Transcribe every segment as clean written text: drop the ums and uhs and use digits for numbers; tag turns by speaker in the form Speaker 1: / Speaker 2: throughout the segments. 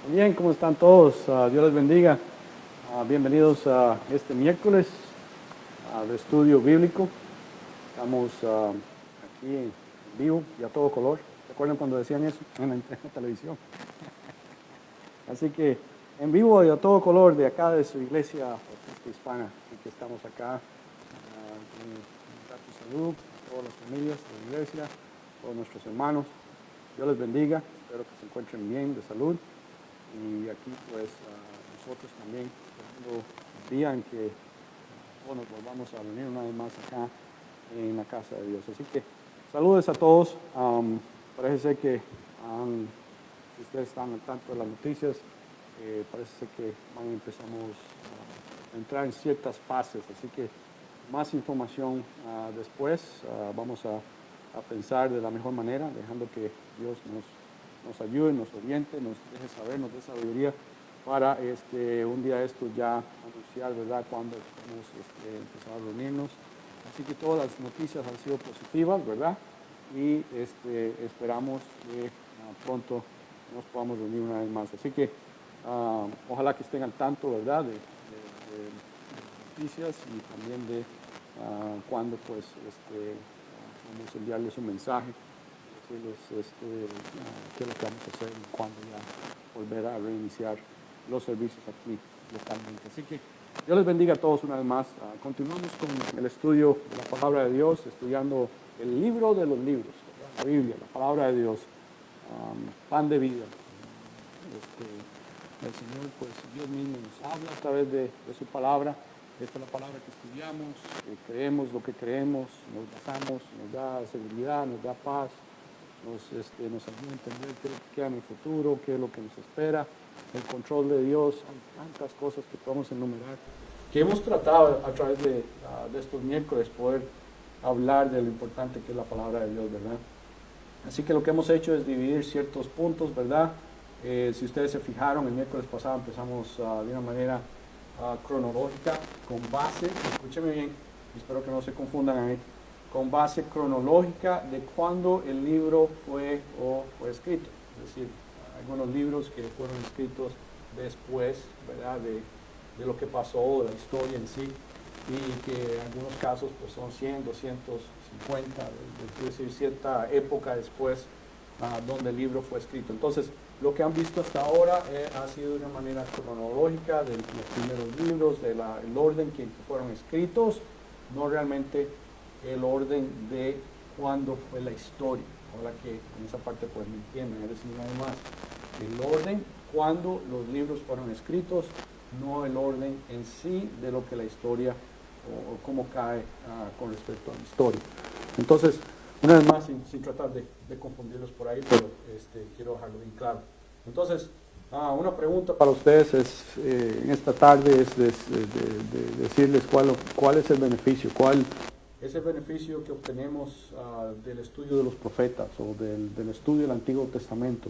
Speaker 1: Bien, ¿cómo están todos? Dios les bendiga. Bienvenidos a este miércoles de estudio bíblico. Estamos aquí en vivo y a todo color. ¿Se acuerdan cuando decían eso en la televisión? Así que en vivo y a todo color de acá de su iglesia Bautista Hispana. Así que estamos acá con un saludo a todas las familias de la iglesia, a todos nuestros hermanos. Dios les bendiga. Espero que se encuentren bien de salud. Y aquí pues nosotros también esperando el día en que nos volvamos a reunir una vez más acá en la casa de Dios. Así que saludos a todos. Parece ser que si ustedes están al tanto de las noticias, parece ser que empezamos a entrar en ciertas fases. Así que más información después. Vamos a pensar de la mejor manera, dejando que Dios nos ayude, nos oriente, nos deje saber, nos dé sabiduría para un día esto ya anunciar, ¿verdad?, cuando podemos empezar a reunirnos. Así que todas las noticias han sido positivas, ¿verdad? Y esperamos que pronto nos podamos reunir una vez más. Así que ojalá que estén al tanto, ¿verdad?, de noticias y también de cuando pues vamos a enviarles un mensaje, decirles qué es lo que vamos a hacer y cuándo ya volver a reiniciar los servicios aquí localmente. Así que Dios les bendiga a todos una vez más. Continuamos con el estudio de la palabra de Dios, estudiando el libro de los libros, ¿verdad? La Biblia, la palabra de Dios, pan de vida. El Señor, pues Dios mismo nos habla a través de su palabra. Esta es la palabra que estudiamos, creemos lo que creemos, nos basamos, nos da seguridad, nos da paz, nos ayuda a entender qué es lo que queda en el futuro, qué es lo que nos espera, el control de Dios. Hay tantas cosas que podemos enumerar, que hemos tratado a través de estos miércoles poder hablar de lo importante que es la palabra de Dios, ¿verdad? Así que lo que hemos hecho es dividir ciertos puntos, ¿verdad? Si ustedes se fijaron, el miércoles pasado empezamos de una manera cronológica, con base, escúcheme bien, espero que no se confundan ahí, con base cronológica de cuándo el libro fue escrito. Es decir, algunos libros que fueron escritos después, ¿verdad?, de lo que pasó, de la historia en sí, y que en algunos casos pues son 100, 250, es decir, cierta época después donde el libro fue escrito. Entonces, lo que han visto hasta ahora ha sido de una manera cronológica de los primeros libros, del orden que fueron escritos, no realmente el orden de cuándo fue la historia. Ahora que en esa parte pues me entienden, es decir, nada más el orden cuando los libros fueron escritos, no el orden en sí de lo que la historia o cómo cae con respecto a la historia. Entonces, una vez más, sin tratar de confundirlos por ahí, pero quiero dejarlo bien claro. Entonces, una pregunta para ustedes en esta tarde es de decirles cuál es el beneficio, cuál es el beneficio que obtenemos del estudio de los profetas o del estudio del Antiguo Testamento.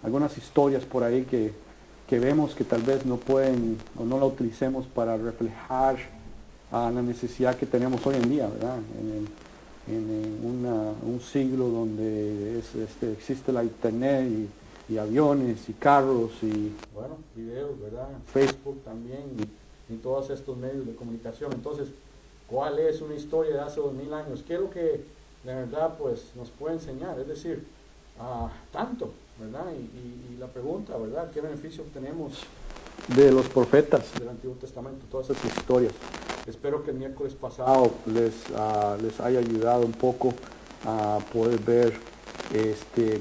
Speaker 1: Algunas historias por ahí que vemos que tal vez no pueden o no la utilicemos para reflejar la necesidad que tenemos hoy en día, ¿verdad? Un siglo donde existe la internet y aviones y carros y, bueno, videos, ¿verdad? Facebook también y todos estos medios de comunicación. Entonces, ¿cuál es una historia de hace 2000 años? ¿Qué es lo que de verdad pues nos puede enseñar? Es decir, tanto, ¿verdad? Y la pregunta, ¿verdad? ¿Qué beneficio obtenemos de los profetas del Antiguo Testamento? Todas esas historias. Espero que el miércoles pasado les haya ayudado un poco a poder ver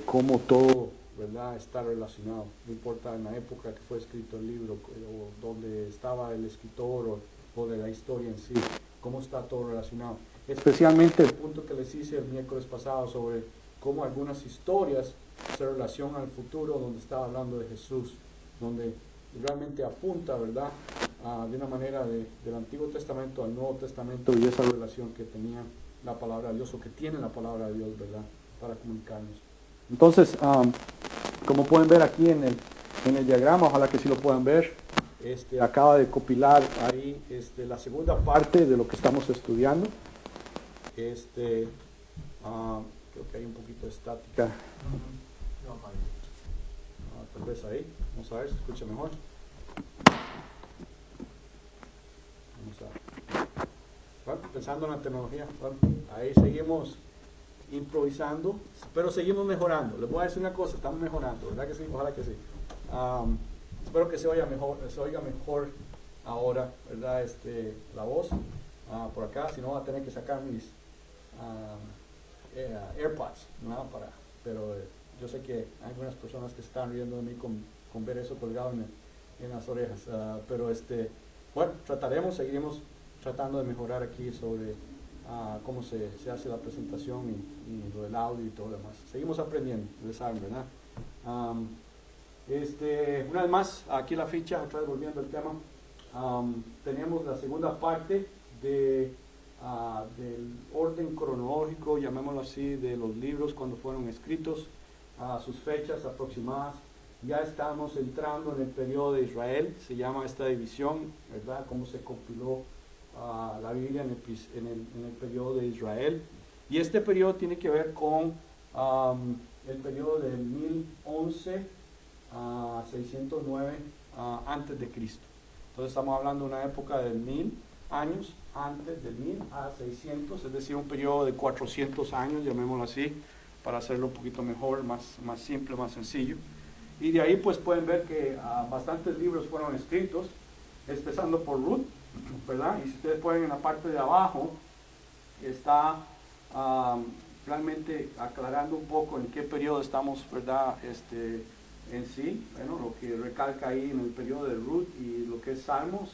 Speaker 1: cómo todo, ¿verdad?, está relacionado. No importa en la época que fue escrito el libro, o donde estaba el escritor o de la historia en sí, cómo está todo relacionado. Especialmente el punto que les hice el miércoles pasado sobre cómo algunas historias se relacionan al futuro, donde estaba hablando de Jesús, donde realmente apunta, ¿verdad?, de una manera del Antiguo Testamento al Nuevo Testamento y esa relación que tenía la palabra de Dios o que tiene la palabra de Dios, ¿verdad?, para comunicarnos. Entonces, como pueden ver aquí en el diagrama, ojalá que sí lo puedan ver, acaba de compilar ahí la segunda parte de lo que estamos estudiando. Creo que hay un poquito de estática. Tal vez ahí. Vamos a ver si se escucha mejor. Vamos a... Bueno, pensando en la tecnología. Bueno, ahí seguimos improvisando, pero seguimos mejorando. Les voy a decir una cosa, estamos mejorando, ¿verdad que sí? Ojalá que sí. Espero que se oiga mejor ahora, ¿verdad? La voz por acá, si no voy a tener que sacar mis AirPods, ¿no? Pero yo sé que hay algunas personas que están riendo de mí con ver eso colgado en las orejas, pero bueno, seguiremos tratando de mejorar aquí sobre cómo se hace la presentación y lo del audio y todo lo demás. Seguimos aprendiendo, ustedes saben, ¿verdad? Una vez más, aquí la ficha, otra vez volviendo al tema, tenemos la segunda parte del orden cronológico, llamémoslo así, de los libros cuando fueron escritos, sus fechas aproximadas. Ya estamos entrando en el periodo de Israel, se llama esta división, ¿verdad? Cómo se compiló la Biblia en el periodo de Israel. Y este periodo tiene que ver con el periodo de 1011 a 609 antes de Cristo. Entonces estamos hablando de una época de 1000 años antes, de 1000 a 600, es decir, un periodo de 400 años, llamémoslo así, para hacerlo un poquito mejor, más simple, más sencillo. Y de ahí pues pueden ver que bastantes libros fueron escritos, empezando por Ruth, ¿verdad? Y si ustedes pueden, en la parte de abajo está realmente aclarando un poco en qué periodo estamos, ¿verdad? En sí, bueno, lo que recalca ahí en el periodo de Ruth y lo que es Salmos,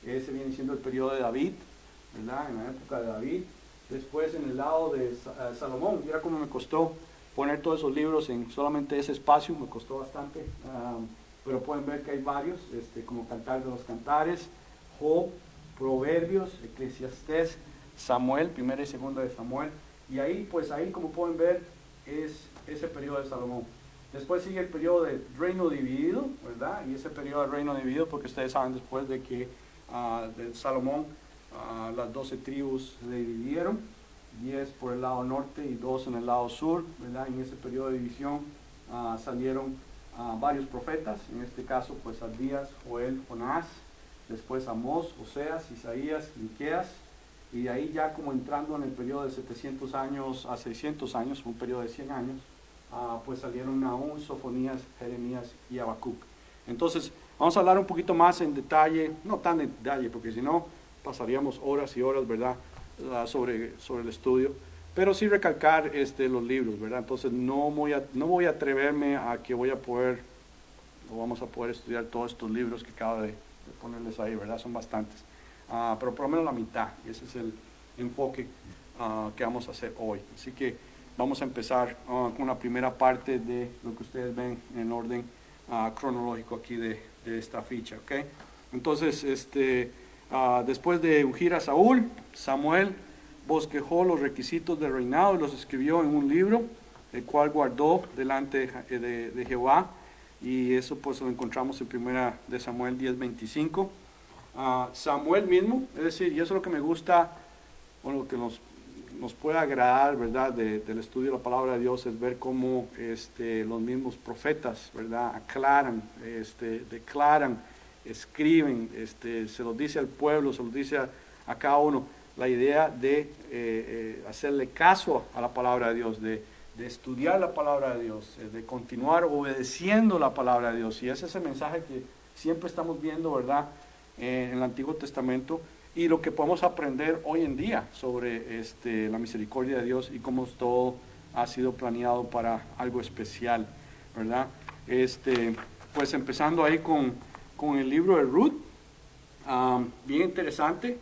Speaker 1: ese viene siendo el periodo de David, ¿verdad? En la época de David. Después en el lado de Salomón, mira cómo me costó poner todos esos libros en solamente ese espacio, me costó bastante, pero pueden ver que hay varios, como Cantar de los Cantares, Job, Proverbios, Eclesiastés, Samuel, primera y segunda de Samuel, y ahí pues ahí como pueden ver es ese periodo de Salomón. Después sigue el periodo de reino dividido, ¿verdad? Y ese periodo de reino dividido, porque ustedes saben después de que de Salomón las 12 tribus se dividieron, 10 por el lado norte y 2 en el lado sur, ¿verdad? En ese periodo de división salieron varios profetas, en este caso pues Abdías, Joel, Jonás, después Amós, Oseas, Isaías, Miqueas, y de ahí ya como entrando en el periodo de 700 años a 600 años, un periodo de 100 años, pues salieron Nahum, Sofonías, Jeremías y Habacuc. Entonces vamos a hablar un poquito más en detalle, no tan en detalle porque si no pasaríamos horas y horas, ¿verdad? Sobre el estudio, pero sí recalcar los libros, ¿verdad? Entonces no voy a atreverme a que vamos a poder estudiar todos estos libros que acabo de ponerles ahí, ¿verdad? Son bastantes, pero por lo menos la mitad, y ese es el enfoque que vamos a hacer hoy. Así que vamos a empezar con la primera parte de lo que ustedes ven en orden cronológico aquí de esta ficha, ¿ok? Entonces, después de ungir a Saúl, Samuel bosquejó los requisitos del reinado y los escribió en un libro, el cual guardó delante de Jehová, y eso pues lo encontramos en primera de Samuel 10:25. Samuel mismo, es decir, y eso es lo que me gusta, o lo que nos puede agradar, ¿verdad? Del estudio de la palabra de Dios, es ver cómo los mismos profetas, ¿verdad? Aclaran, declaran, escriben, se los dice al pueblo, se los dice a cada uno, la idea de hacerle caso a la palabra de Dios, de estudiar la palabra de Dios, de continuar obedeciendo la palabra de Dios. Y ese es el mensaje que siempre estamos viendo, ¿verdad? En el Antiguo Testamento, y lo que podemos aprender hoy en día sobre la misericordia de Dios y cómo todo ha sido planeado para algo especial, ¿verdad? Pues empezando ahí con el libro de Ruth, bien interesante.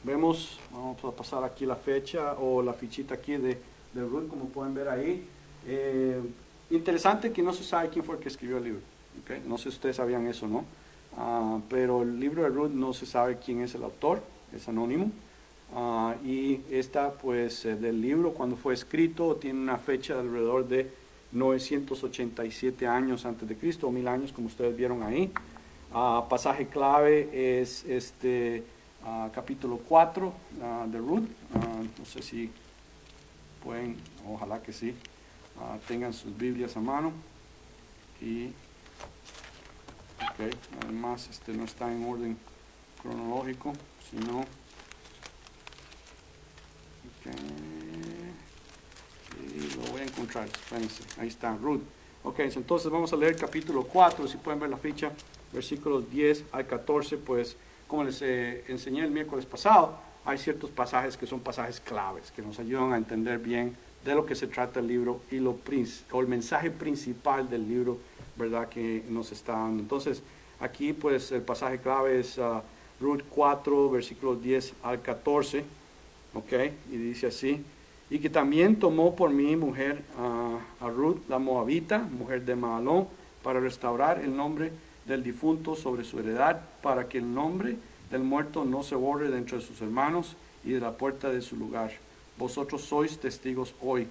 Speaker 1: Vamos a pasar aquí la fecha o la fichita aquí de Ruth, como pueden ver ahí. Interesante que no se sabe quién fue el que escribió el libro, ¿okay? No sé si ustedes sabían eso, ¿no? Pero el libro de Ruth no se sabe quién es el autor, es anónimo. Y pues del libro, cuando fue escrito, tiene una fecha de alrededor de 987 años antes de Cristo, o 1000 años, como ustedes vieron ahí. Pasaje clave es capítulo 4 de Ruth. No sé si pueden, ojalá que sí, tengan sus Biblias a mano y Ok, además no está en orden cronológico, sino... Ok, y lo voy a encontrar, espérense, ahí está, Ruth. Ok, entonces vamos a leer capítulo 4, si pueden ver la ficha, versículos 10 al 14, pues como les enseñé el miércoles pasado, hay ciertos pasajes que son pasajes claves, que nos ayudan a entender bien de lo que se trata el libro y el mensaje principal del libro, ¿verdad?, que nos está dando. Entonces, aquí pues el pasaje clave es Ruth 4, versículos 10 al 14, ok, y dice así: y que también tomó por mi mujer a Ruth la Moabita, mujer de Mahalón, para restaurar el nombre del difunto sobre su heredad, para que el nombre del muerto no se borre de entre sus hermanos y de la puerta de su lugar. Vosotros sois testigos hoy.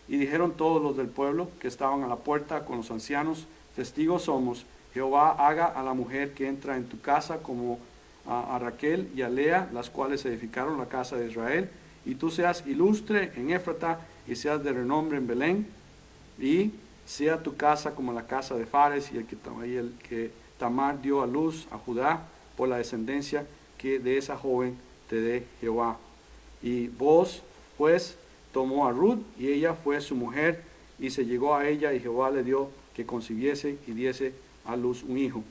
Speaker 1: Y dijeron todos los del pueblo que estaban a la puerta con los ancianos: testigos somos. Jehová haga a la mujer que entra en tu casa como a Raquel y a Lea, las cuales edificaron la casa de Israel, y tú seas ilustre en Éfrata y seas de renombre en Belén, y sea tu casa como la casa de Fares y el que Tamar dio a luz a Judá por la descendencia que de esa joven te dé Jehová. Y vos pues tomó a Ruth y ella fue su mujer y se llegó a ella, y Jehová le dio que concibiese y diese a luz un hijo.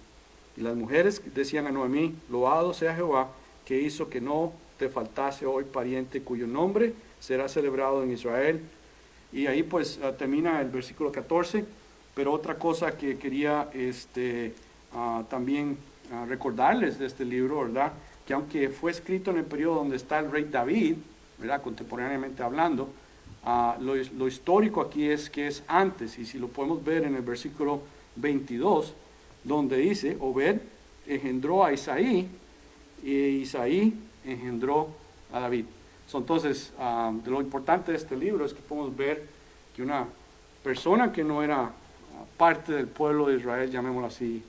Speaker 1: Y las mujeres decían a Noemí: loado sea Jehová, que hizo que no te faltase hoy pariente cuyo nombre será celebrado en Israel. Y ahí pues termina el versículo 14, pero otra cosa que quería también recordarles de este libro, ¿verdad?, que aunque fue escrito en el periodo donde está el rey David, ¿verdad?, contemporáneamente hablando, lo histórico aquí es que es antes, y si lo podemos ver en el versículo 22, donde dice: Obed engendró a Isaí, y Isaí engendró a David. Entonces, de lo importante de este libro es que podemos ver que una persona que no era parte del pueblo de Israel, llamémoslo así,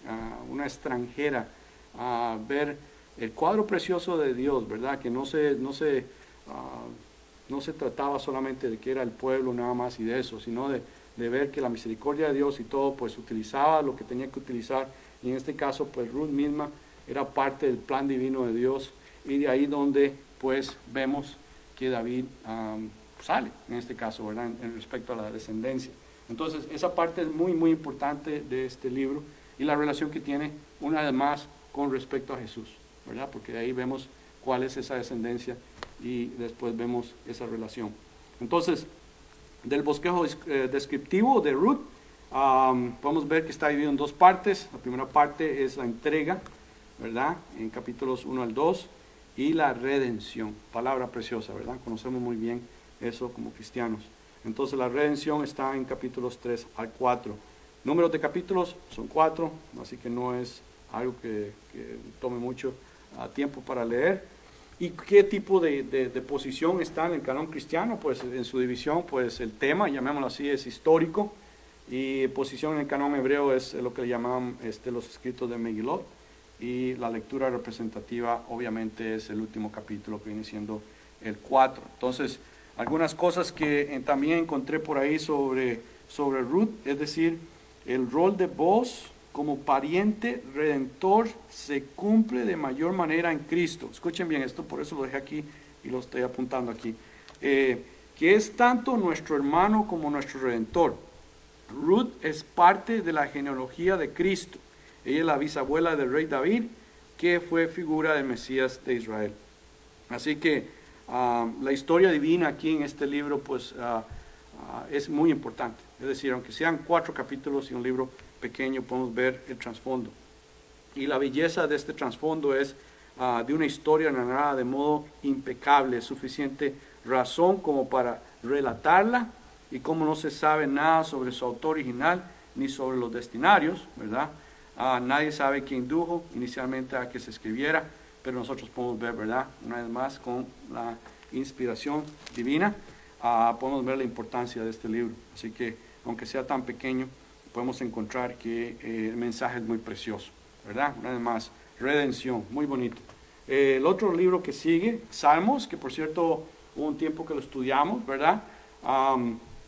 Speaker 1: una extranjera, ver el cuadro precioso de Dios, ¿verdad?, que no se trataba solamente de que era el pueblo nada más y de eso, sino de ver que la misericordia de Dios y todo, pues utilizaba lo que tenía que utilizar, y en este caso, pues Ruth misma era parte del plan divino de Dios, y de ahí donde, pues, vemos que David sale, en este caso, ¿verdad?, en respecto a la descendencia. Entonces, esa parte es muy, muy importante de este libro, y la relación que tiene, una vez más, con respecto a Jesús, ¿verdad?, porque de ahí vemos cuál es esa descendencia, y después vemos esa relación. Entonces, del bosquejo descriptivo de Ruth, podemos ver que está dividido en dos partes. La primera parte es la entrega, ¿verdad?, en capítulos 1 al 2, y la redención, palabra preciosa, ¿verdad? Conocemos muy bien eso como cristianos. Entonces la redención está en capítulos 3 al 4. Números de capítulos son 4, así que no es algo que tome mucho tiempo para leer. ¿Y qué tipo de posición está en el canon cristiano? Pues en su división, pues el tema, llamémoslo así, es histórico, y posición en el canon hebreo es lo que le llaman los escritos de Megilot, y la lectura representativa obviamente es el último capítulo, que viene siendo el 4. Entonces, algunas cosas que también encontré por ahí sobre Ruth, es decir, el rol de Boaz como pariente redentor se cumple de mayor manera en Cristo. Escuchen bien esto, por eso lo dejé aquí y lo estoy apuntando aquí. Que es tanto nuestro hermano como nuestro redentor. Ruth es parte de la genealogía de Cristo. Ella es la bisabuela del rey David, que fue figura del Mesías de Israel. Así que la historia divina aquí en este libro pues es muy importante. Es decir, aunque sean 4 capítulos y un libro pequeño, podemos ver el trasfondo. Y la belleza de este trasfondo es de una historia narrada de modo impecable, suficiente razón como para relatarla, y como no se sabe nada sobre su autor original ni sobre los destinarios, ¿verdad? Nadie sabe quién indujo inicialmente a que se escribiera, pero nosotros podemos ver, ¿verdad?, una vez más, con la inspiración divina, podemos ver la importancia de este libro. Así que, aunque sea tan pequeño, podemos encontrar que el mensaje es muy precioso, ¿verdad? Una vez más, redención, muy bonito. El otro libro que sigue, Salmos, que por cierto hubo un tiempo que lo estudiamos, ¿verdad?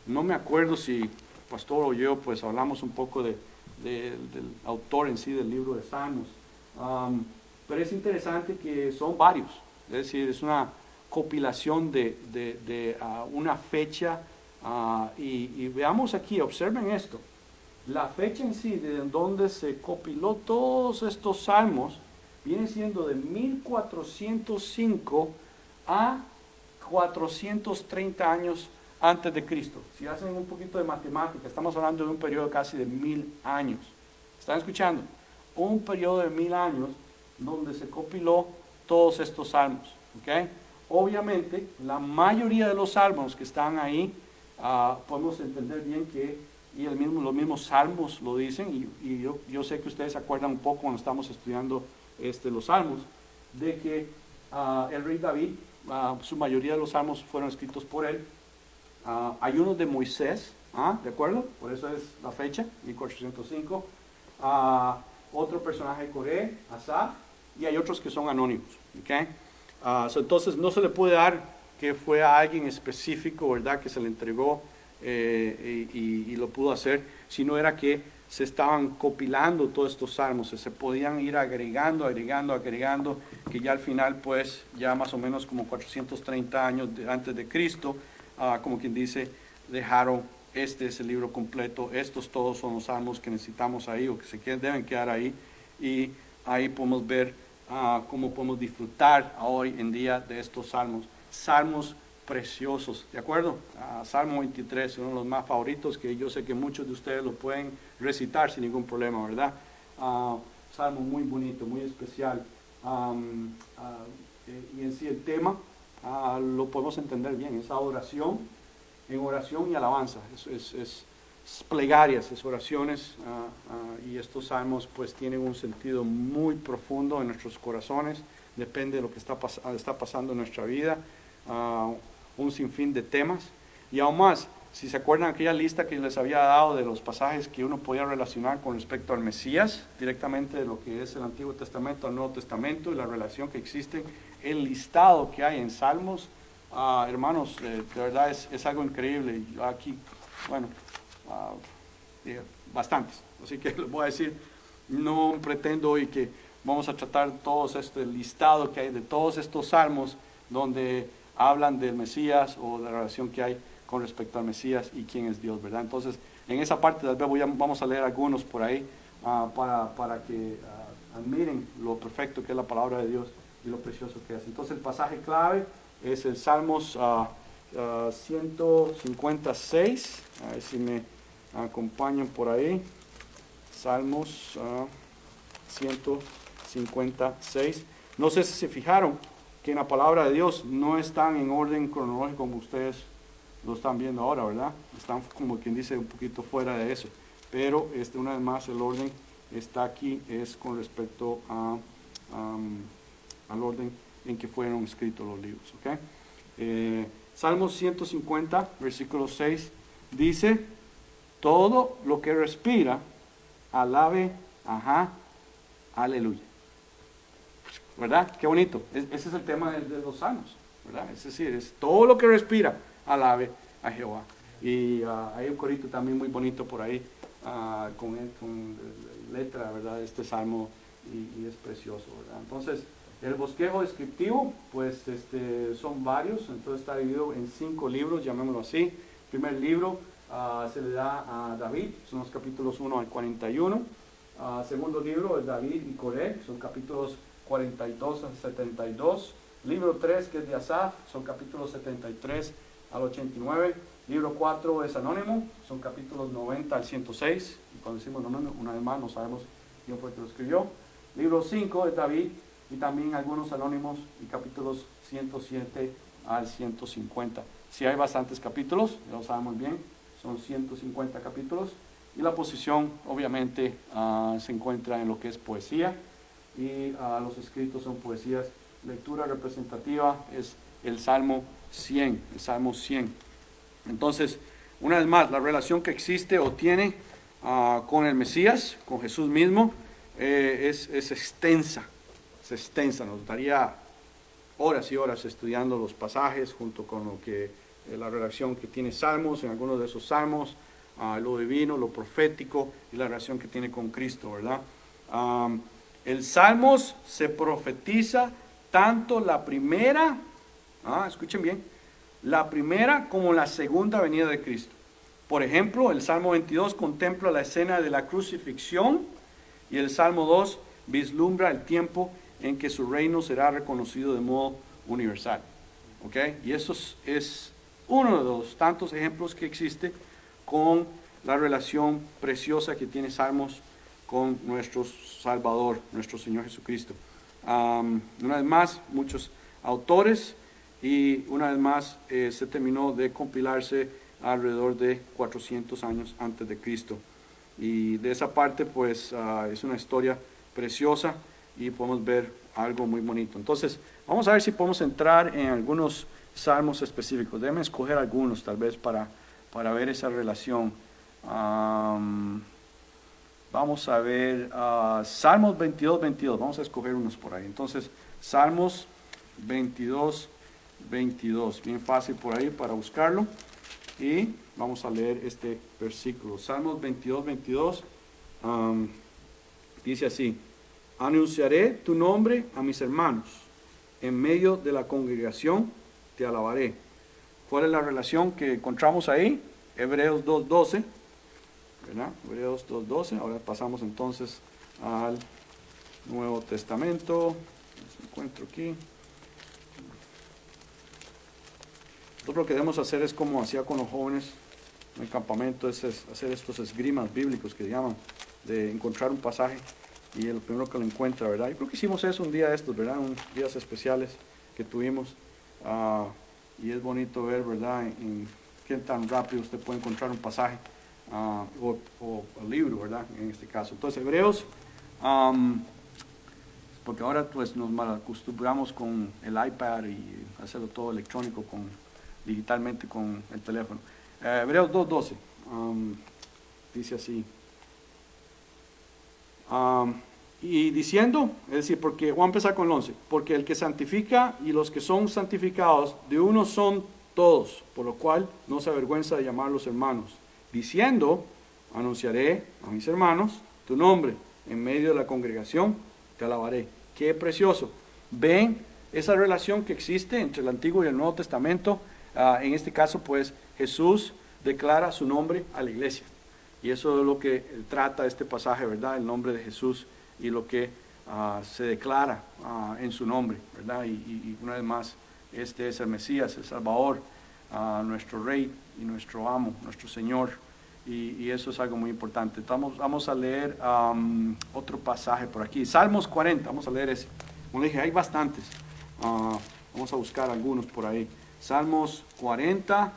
Speaker 1: No me acuerdo si Pastor o yo pues hablamos un poco de del autor en sí del libro de Salmos. Pero es interesante que son varios, es decir, es una compilación de una fecha. Y veamos aquí, observen esto. La fecha en sí de donde se compiló todos estos salmos viene siendo de 1405 a 430 años antes de Cristo. Si hacen un poquito de matemática, estamos hablando de un periodo casi de 1000 años. ¿Están escuchando? Un periodo de 1000 años donde se compiló todos estos salmos. ¿Okay? Obviamente, la mayoría de los salmos que están ahí, podemos entender bien que los mismos salmos lo dicen, y yo sé que ustedes se acuerdan un poco cuando estamos estudiando los salmos, de que el rey David, su mayoría de los salmos fueron escritos por él. Hay unos de Moisés, ¿de acuerdo? Por eso es la fecha, 1405. Otro personaje de Coré, Asaf, y hay otros que son anónimos. ¿Okay? Entonces no se le puede dar que fue a alguien específico, ¿verdad?, que se le entregó y lo pudo hacer, sino era que se estaban compilando todos estos salmos, se podían ir agregando, que ya al final, pues, ya más o menos como 430 años antes de Cristo, como quien dice, dejaron, este es el libro completo, estos todos son los salmos que necesitamos ahí, o que deben quedar ahí, y ahí podemos ver cómo podemos disfrutar hoy en día de estos salmos. Salmos preciosos, ¿de acuerdo? Salmo 23, uno de los más favoritos, que yo sé que muchos de ustedes lo pueden recitar sin ningún problema, ¿verdad? Salmo muy bonito, muy especial. Y en sí el tema lo podemos entender bien, es adoración, en oración y alabanza, es plegarias, es oraciones, y estos salmos pues tienen un sentido muy profundo en nuestros corazones, depende de lo que está pasando en nuestra vida. Un sinfín de temas, y aún más, si se acuerdan aquella lista que les había dado de los pasajes que uno podía relacionar con respecto al Mesías, directamente de lo que es el Antiguo Testamento al Nuevo Testamento y la relación que existe, el listado que hay en Salmos, hermanos, de verdad es algo increíble. Yo aquí, bueno, bastantes, así que les voy a decir, no pretendo hoy que vamos a tratar todo este listado que hay de todos estos salmos donde hablan del Mesías o de la relación que hay con respecto al Mesías y quién es Dios, ¿verdad? Entonces, en esa parte tal vez vamos a leer algunos por ahí para que admiren lo perfecto que es la palabra de Dios y lo precioso que es. Entonces, el pasaje clave es el Salmos 156, a ver si me acompañan por ahí. Salmos 156. No sé si se fijaron que en la palabra de Dios no están en orden cronológico como ustedes lo están viendo ahora, ¿verdad? Están, como quien dice, un poquito fuera de eso. Pero una vez más el orden está aquí, es con respecto al orden en que fueron escritos los libros. ¿Okay? Salmos 150, versículo 6, dice: todo lo que respira, alabe, aleluya. ¿Verdad? Qué bonito. Ese es el tema de los salmos, ¿verdad? Es decir, es todo lo que respira, alabe a Jehová. Y hay un corito también muy bonito por ahí, con letra, ¿verdad? De este salmo, y es precioso, ¿verdad? Entonces, el bosquejo descriptivo, pues son varios, entonces está dividido en 5 libros, llamémoslo así. El primer libro se le da a David, son los capítulos 1 al 41. Segundo libro es David y Coré, son capítulos 42 al 72. Libro 3, que es de Asaf, son capítulos 73 al 89. Libro 4 es Anónimo, son capítulos 90 al 106. Y cuando decimos anónimo, una vez más, no sabemos quién fue que lo escribió. Libro 5 es David, y también algunos anónimos, y capítulos 107 al 150. Si hay bastantes capítulos, ya lo sabemos bien, son 150 capítulos. Y la posición, obviamente, se encuentra en lo que es poesía, y los escritos son poesías. Lectura representativa es el Salmo 100, el Salmo 100. Entonces, una vez más, la relación que existe o tiene con el Mesías, con Jesús mismo, es extensa, nos daría horas y horas estudiando los pasajes junto con lo que la relación que tiene Salmos, en algunos de esos Salmos, lo divino, lo profético y la relación que tiene con Cristo, ¿verdad? El Salmos se profetiza tanto la primera, escuchen bien, la primera como la segunda venida de Cristo. Por ejemplo, el Salmo 22 contempla la escena de la crucifixión y el Salmo 2 vislumbra el tiempo en que su reino será reconocido de modo universal. ¿Ok? Y eso es uno de los tantos ejemplos que existe con la relación preciosa que tiene Salmos con nuestro Salvador, nuestro Señor Jesucristo. Una vez más, muchos autores, y una vez más se terminó de compilarse alrededor de 400 años antes de Cristo. Y de esa parte, pues, es una historia preciosa y podemos ver algo muy bonito. Entonces, vamos a ver si podemos entrar en algunos salmos específicos. Déjenme escoger algunos, tal vez, para ver esa relación. Vamos a ver Salmos 22, 22. Vamos a escoger unos por ahí. Entonces, Salmos 22, 22. Bien fácil por ahí para buscarlo. Y vamos a leer este versículo. Salmos 22, 22. Dice así: anunciaré tu nombre a mis hermanos. En medio de la congregación te alabaré. ¿Cuál es la relación que encontramos ahí? Hebreos 2.12. ¿Verdad? Hebreos 2.12. Ahora pasamos entonces al Nuevo Testamento. Me encuentro aquí. Nosotros lo que debemos hacer es como hacía con los jóvenes en el campamento, es hacer estos esgrimas bíblicos que llaman, de encontrar un pasaje y el primero que lo encuentra, ¿verdad? Yo creo que hicimos eso un día de estos, ¿verdad? Unos días especiales que tuvimos, y es bonito ver, ¿verdad? En qué tan rápido usted puede encontrar un pasaje, o el libro, ¿verdad? En este caso. Entonces, Hebreos, porque ahora pues nos malacostumbramos con el iPad y hacerlo todo electrónico, digitalmente con el teléfono. Hebreos 2.12, dice así. Y diciendo, es decir, porque, voy a empezar con el 11, porque el que santifica y los que son santificados, de uno son todos, por lo cual no se avergüenza de llamarlos hermanos. Diciendo, anunciaré a mis hermanos tu nombre, en medio de la congregación te alabaré. Qué precioso. Ven esa relación que existe entre el Antiguo y el Nuevo Testamento. En este caso, pues, Jesús declara su nombre a la iglesia. Y eso es lo que trata este pasaje, ¿verdad? El nombre de Jesús y lo que se declara en su nombre, ¿verdad? Y una vez más, este es el Mesías, el Salvador, nuestro Rey y nuestro Amo, nuestro Señor. Y eso es algo muy importante. Vamos a leer otro pasaje por aquí. Salmos 40, vamos a leer ese. Como dije, hay bastantes. Vamos a buscar algunos por ahí. Salmos 40,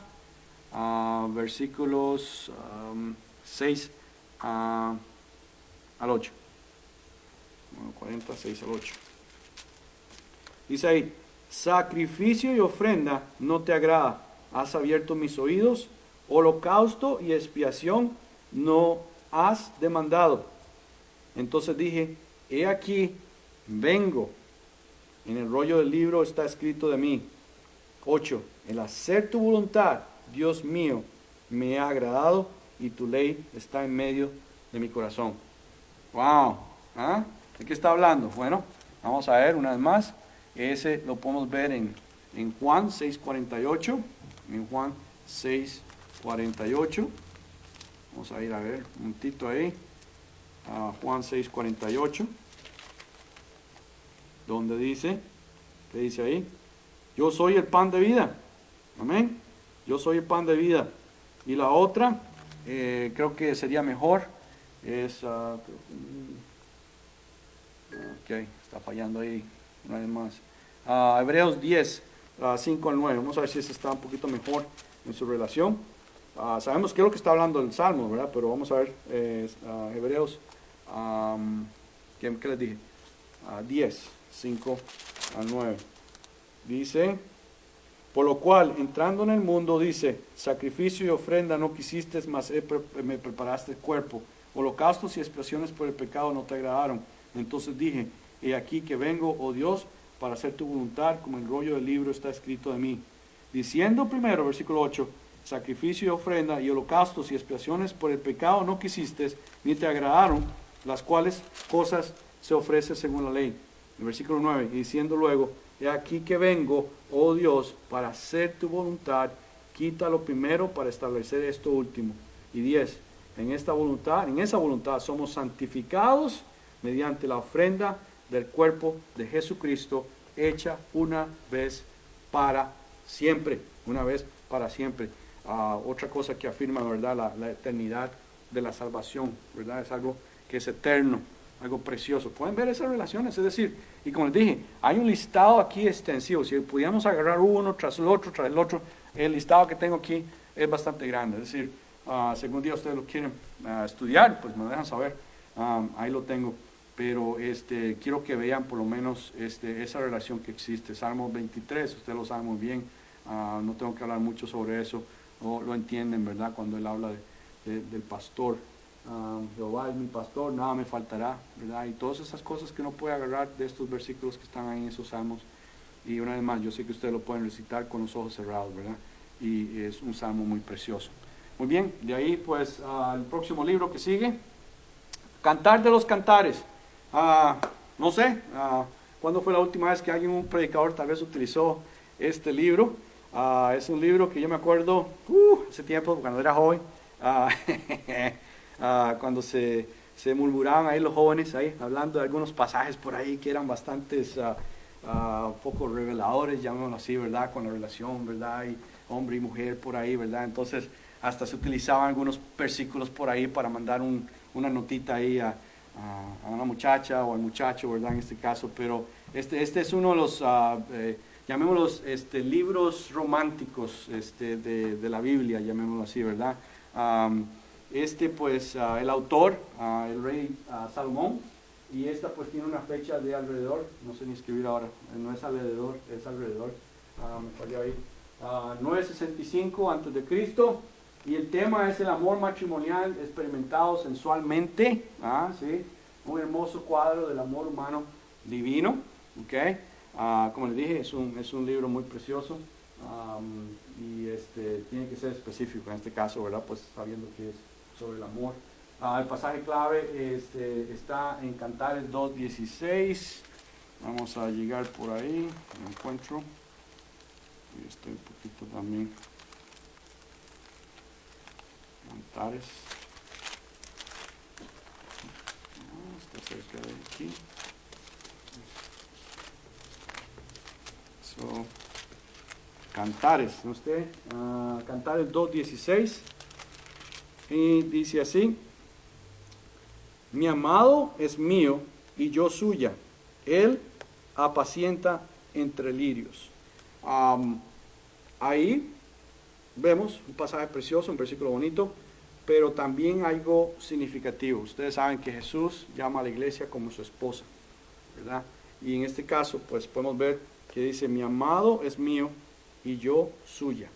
Speaker 1: versículos 6 al 8. 40, 6 al 8. Dice ahí: sacrificio y ofrenda no te agrada. Has abierto mis oídos. Holocausto y expiación no has demandado. Entonces dije: he aquí, vengo. En el rollo del libro está escrito de mí. 8. El hacer tu voluntad, Dios mío, me ha agradado, y tu ley está en medio de mi corazón. Wow. ¿De qué está hablando? Bueno, vamos a ver una vez más. Ese lo podemos ver en Juan 6:48. En Juan 6:48. Vamos a ir a ver un momentito ahí. Juan 6:48. Donde dice, ¿qué dice ahí? Yo soy el pan de vida. Amén. Yo soy el pan de vida. Y la otra, creo que sería mejor, es, ok, está fallando ahí una vez más. Hebreos 10, 5 al 9. Vamos a ver si ese está un poquito mejor en su relación. Sabemos qué es lo que está hablando el Salmo, ¿verdad? Pero vamos a ver Hebreos, ¿qué les dije? 10, 5 al 9. Dice: por lo cual, entrando en el mundo, dice, sacrificio y ofrenda no quisiste, mas me preparaste el cuerpo. Holocaustos y expiaciones por el pecado no te agradaron. Entonces dije: he aquí que vengo, oh Dios, para hacer tu voluntad, como el rollo del libro está escrito de mí. Diciendo primero, versículo 8, sacrificio y ofrenda y holocaustos y expiaciones por el pecado no quisiste, ni te agradaron, las cuales cosas se ofrece según la ley. El versículo 9, y diciendo luego, he aquí que vengo, oh Dios, para hacer tu voluntad, quita lo primero para establecer esto último. Y 10, en esa voluntad somos santificados mediante la ofrenda del cuerpo de Jesucristo, hecha una vez para siempre, una vez para siempre. Otra cosa que afirma, ¿verdad? La eternidad de la salvación, ¿verdad? Es algo que es eterno, algo precioso. Pueden ver esas relaciones, es decir, y como les dije, hay un listado aquí extensivo. Si pudiéramos agarrar uno tras el otro, el listado que tengo aquí es bastante grande. Es decir, si algún día ustedes lo quieren estudiar, pues me lo dejan saber. Ahí lo tengo. Pero quiero que vean por lo menos esa relación que existe. Salmo 23, ustedes lo saben muy bien. No tengo que hablar mucho sobre eso. Lo entienden, ¿verdad? Cuando él habla del pastor. Jehová es mi pastor, nada me faltará, ¿verdad? Y todas esas cosas que uno puede agarrar de estos versículos que están ahí en esos salmos. Y una vez más, yo sé que ustedes lo pueden recitar con los ojos cerrados, ¿verdad? Y es un salmo muy precioso. Muy bien, de ahí pues el próximo libro que sigue, Cantar de los Cantares. No sé, ¿cuándo fue la última vez que un predicador tal vez utilizó este libro? Es un libro que yo me acuerdo hace tiempo, cuando era joven, cuando se murmuraban ahí los jóvenes, ahí hablando de algunos pasajes por ahí que eran bastantes, poco reveladores, llamémoslo así, ¿verdad? Con la relación, ¿verdad? Y hombre y mujer por ahí, ¿verdad? Entonces, hasta se utilizaban algunos versículos por ahí para mandar una notita ahí a una muchacha o al muchacho, ¿verdad? En este caso, pero este es uno de los, llamémoslos, libros románticos de la Biblia, llamémoslo así, ¿verdad? Pues, el autor, el rey Salomón, y esta pues tiene una fecha de alrededor, no sé ni escribir ahora, no es alrededor, es alrededor, me falló ahí, 965 antes de Cristo. Y el tema es el amor matrimonial experimentado sensualmente. ¿Sí? Un hermoso cuadro del amor humano divino. ¿Okay? Como les dije, es un libro muy precioso. Y tiene que ser específico en este caso, ¿verdad? Pues sabiendo que es sobre el amor. El pasaje clave está en Cantares 2.16. Vamos a llegar por ahí. Lo encuentro. Y estoy un poquito también. Cantares. Está cerca de aquí. Cantares, ¿no usted? Cantares 2.16. Y dice así: mi amado es mío y yo suya. Él apacienta entre lirios. Ahí vemos un pasaje precioso, un versículo bonito, pero también algo significativo. Ustedes saben que Jesús llama a la iglesia como su esposa, ¿verdad? Y en este caso, pues podemos ver que dice: mi amado es mío y yo suya.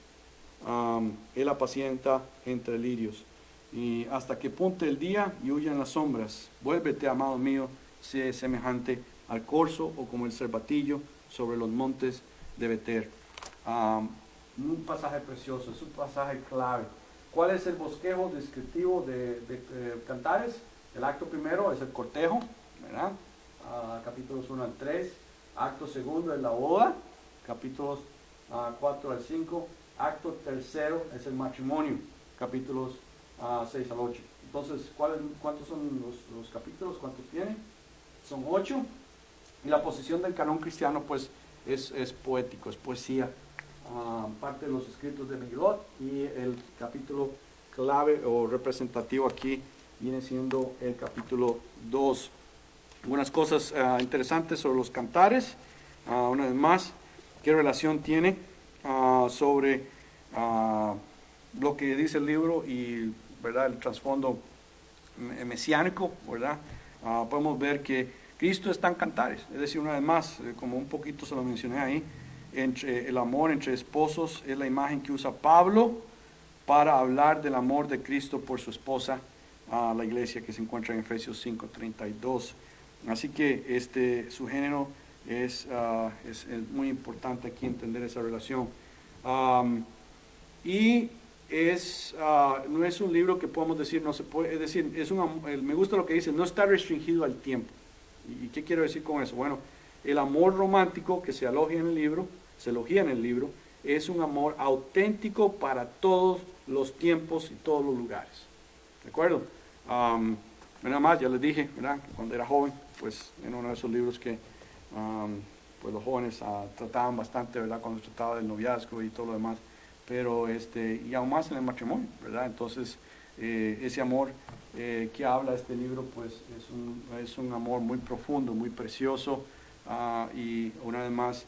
Speaker 1: Él apacienta entre lirios. Y hasta que punte el día y huyan las sombras, vuélvete, amado mío, sé semejante al corzo o como el cervatillo sobre los montes de Beter. Un pasaje precioso, es un pasaje clave. ¿Cuál es el bosquejo descriptivo de Cantares? El acto primero es el cortejo, ¿verdad? Capítulos 1 al 3. Acto segundo es la boda, capítulos 4 al 5. Acto tercero es el matrimonio, capítulos 6 al 8. Entonces, ¿cuántos son los capítulos? ¿Cuántos tiene? Son 8. Y la posición del canon cristiano, pues, es poético, es poesía. Parte de los escritos de Megilot, y el capítulo clave o representativo aquí viene siendo el capítulo 2. Algunas cosas interesantes sobre los cantares. Una vez más, ¿qué relación tiene sobre lo que dice el libro y, ¿verdad?, el trasfondo mesiánico, ¿verdad? Podemos ver que Cristo está en Cantares, es decir, una vez más, como un poquito se lo mencioné ahí, el amor entre esposos es la imagen que usa Pablo para hablar del amor de Cristo por su esposa, la iglesia, que se encuentra en Efesios 5:32. Así que su género es muy importante aquí entender esa relación. Y no es un libro que podemos decir, no se puede, es decir, me gusta lo que dice, no está restringido al tiempo. ¿Y qué quiero decir con eso? Bueno, el amor romántico que se elogia en el libro, es un amor auténtico para todos los tiempos y todos los lugares. ¿De acuerdo? Nada más, ya les dije, ¿verdad? Que cuando era joven, pues en uno de esos libros que pues los jóvenes trataban bastante, ¿verdad? Cuando se trataba del noviazgo y todo lo demás, pero y aún más en el matrimonio, ¿verdad? Entonces, ese amor que habla este libro, pues es un amor muy profundo, muy precioso y una vez más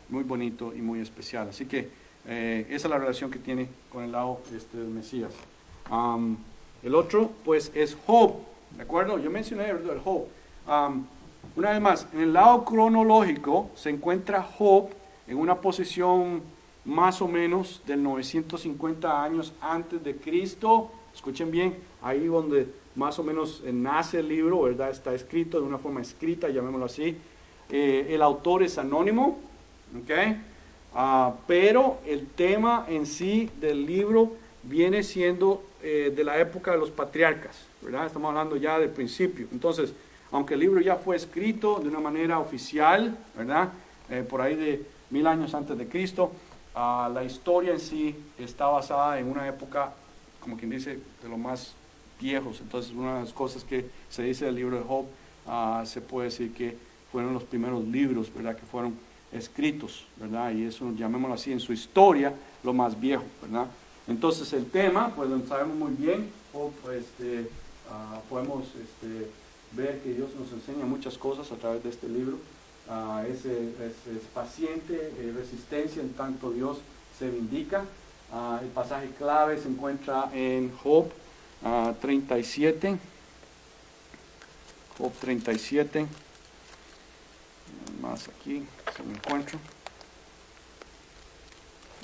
Speaker 1: muy bonito y muy especial. Así que esa es la relación que tiene con el lado del Mesías. El otro, pues, es Job, ¿de acuerdo? Yo mencioné el Job. Una vez más, en el lado cronológico se encuentra Job en una posición más o menos del 950 años antes de Cristo. Escuchen bien, ahí donde más o menos nace el libro, ¿verdad? Está escrito de una forma escrita, llamémoslo así. El autor es anónimo, ¿ok? Pero el tema en sí del libro viene siendo de la época de los patriarcas, ¿verdad? Estamos hablando ya del principio. Entonces, aunque el libro ya fue escrito de una manera oficial, ¿verdad? Por ahí de 1000 años antes de Cristo, la historia en sí está basada en una época, como quien dice, de los más viejos. Entonces, una de las cosas que se dice del libro de Job, se puede decir que fueron los primeros libros, ¿verdad? Que fueron escritos, ¿verdad? Y eso, llamémoslo así, en su historia, lo más viejo, ¿verdad? Entonces, el tema, pues lo sabemos muy bien. Job, podemos ver que Dios nos enseña muchas cosas a través de este libro. Es paciente, resistencia en tanto Dios se vindica. El pasaje clave se encuentra en Job 37. Job 37. Más aquí, se me encuentro.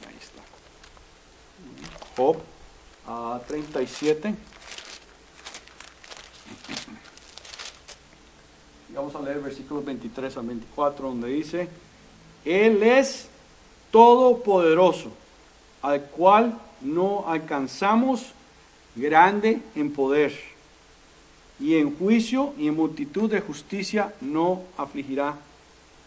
Speaker 1: Ahí está. Job 37. Y vamos a leer versículos 23 al 24, donde dice: Él es todopoderoso, al cual no alcanzamos, grande en poder, y en juicio y en multitud de justicia no afligirá.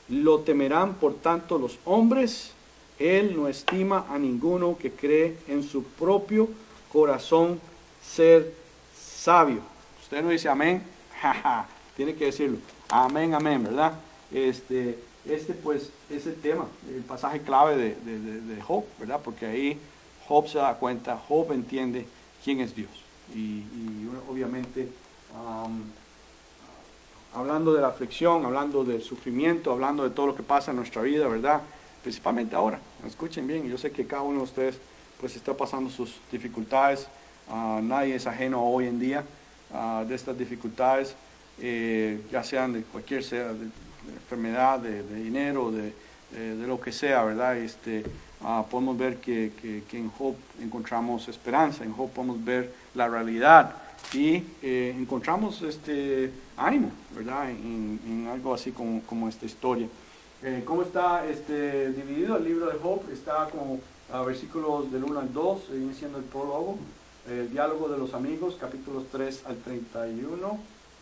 Speaker 1: Lo temerán por tanto los hombres. Él no estima a ninguno que cree en su propio corazón ser sabio. Usted no dice amén, jaja, tiene que decirlo. Amén, amén, ¿verdad? Pues es el tema, el pasaje clave de Job, ¿verdad? Porque ahí Job se da cuenta, Job entiende quién es Dios. Y obviamente, hablando de la aflicción, hablando del sufrimiento, hablando de todo lo que pasa en nuestra vida, ¿verdad? Principalmente ahora, escuchen bien, yo sé que cada uno de ustedes pues está pasando sus dificultades, nadie es ajeno hoy en día de estas dificultades, ya sean de cualquier sea, de enfermedad, de dinero, de lo que sea, ¿verdad? Podemos ver que en Job encontramos esperanza, en Job podemos ver la realidad y encontramos ánimo, ¿verdad? En algo así como esta historia. ¿Cómo está dividido el libro de Job? Está como versículos del 1 al 2, viene siendo el prólogo, el diálogo de los amigos, capítulos 3 al 31,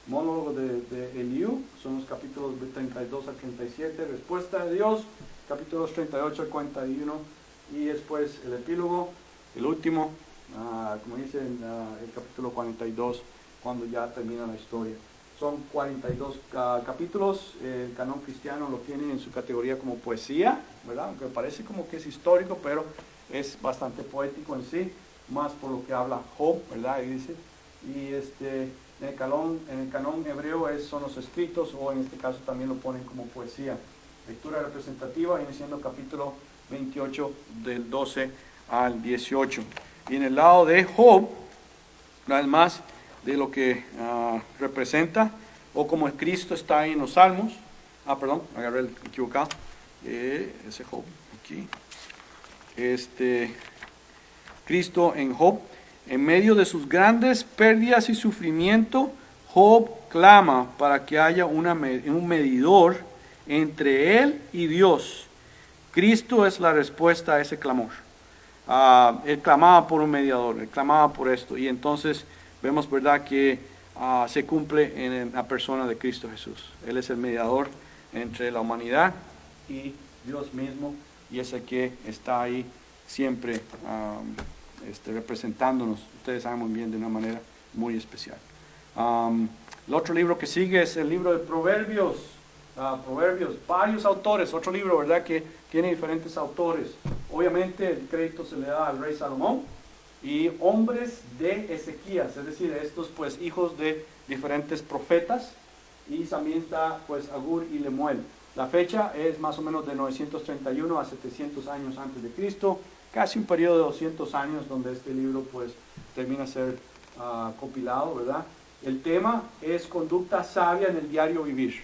Speaker 1: monólogo de Eliú, son los capítulos de 32 al 37, respuesta de Dios, capítulos 38 al 41, y después el epílogo, el último, como dice el capítulo 42, cuando ya termina la historia. Son 42 capítulos, el canon cristiano lo tiene en su categoría como poesía, ¿verdad? Aunque parece como que es histórico, pero es bastante poético en sí, más por lo que habla Job, ¿verdad? Y dice, en el canon hebreo son los escritos, o en este caso también lo ponen como poesía. Lectura representativa viene siendo capítulo 28 del 12 al 18. Y en el lado de Job, una vez más, de lo que representa, o como el Cristo está ahí en los Salmos. Perdón, agarré el equivocado. Ese Job, aquí. Cristo en Job. En medio de sus grandes pérdidas y sufrimiento, Job clama para que haya un medidor entre él y Dios. Cristo es la respuesta a ese clamor. él clamaba por un mediador, él clamaba por esto. Y entonces vemos, ¿verdad?, que se cumple en la persona de Cristo Jesús. Él es el mediador entre la humanidad y Dios mismo, y es el que está ahí siempre representándonos. Ustedes saben muy bien, de una manera muy especial. El otro libro que sigue es el libro de Proverbios. Proverbios, varios autores, otro libro, ¿verdad?, que tiene diferentes autores. Obviamente el crédito se le da al rey Salomón y hombres de Ezequías, es decir, estos pues hijos de diferentes profetas, y también está pues Agur y Lemuel. La fecha es más o menos de 931 a 700 años antes de Cristo, casi un periodo de 200 años donde este libro pues termina a ser compilado, ¿verdad? El tema es conducta sabia en el diario vivir.